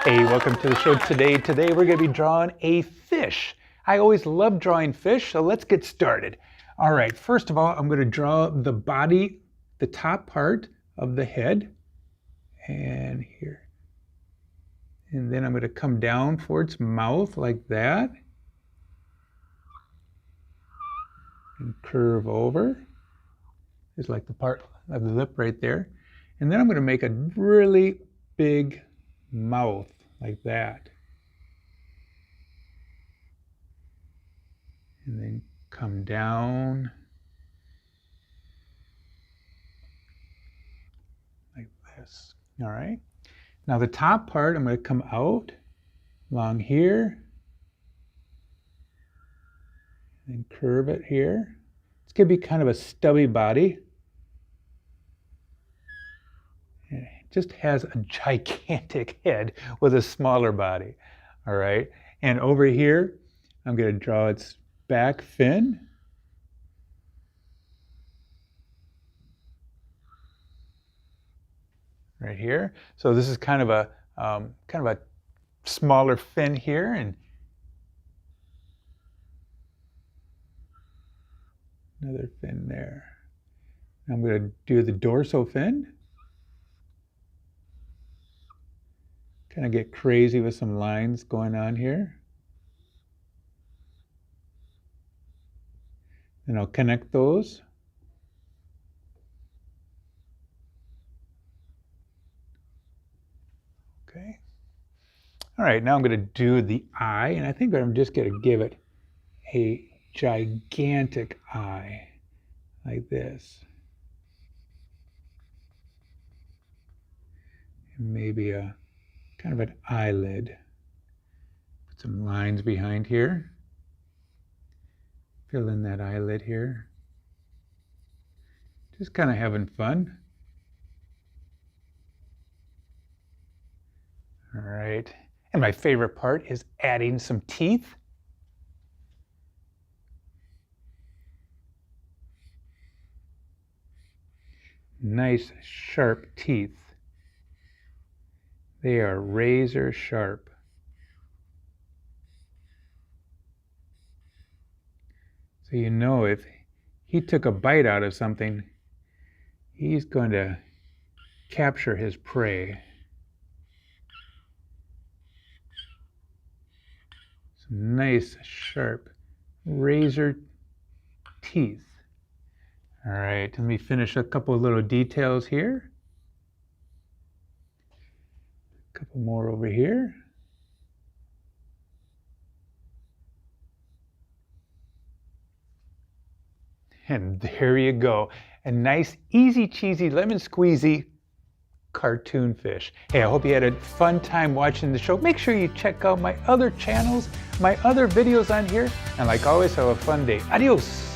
Hey, welcome to the show today. Today we're going to be drawing a fish. I always love drawing fish, so let's get started. All right, first of all, I'm going to draw the body, the top part of the head, and here. And then I'm going to come down for its mouth like that. And curve over. Just like the part of the lip right there. And then I'm going to make a really big mouth like that. And then come down like this. All right. Now the top part, I'm going to come out along here and curve it here. It's going to be kind of a stubby body. It just has a gigantic head with a smaller body. All right. And over here, I'm going to draw its back fin. Right here. So this is kind of a smaller fin here, and another fin there. I'm going to do the dorsal fin. Kind of get crazy with some lines going on here. And I'll connect those. Okay. All right, now I'm going to do the eye, and I think I'm just going to give it a gigantic eye like this. And maybe a kind of an eyelid. Put some lines behind here. Fill in that eyelid here. Just kind of having fun. All right. And my favorite part is adding some teeth. Nice sharp teeth. They are razor sharp. So you know if he took a bite out of something, he's going to capture his prey. Some nice sharp razor teeth. All right, let me finish a couple of little details here. A couple more over here. And there you go. A nice, easy, cheesy, lemon squeezy cartoon fish. Hey, I hope you had a fun time watching the show. Make sure you check out my other channels, my other videos on here. And like always, have a fun day. Adios.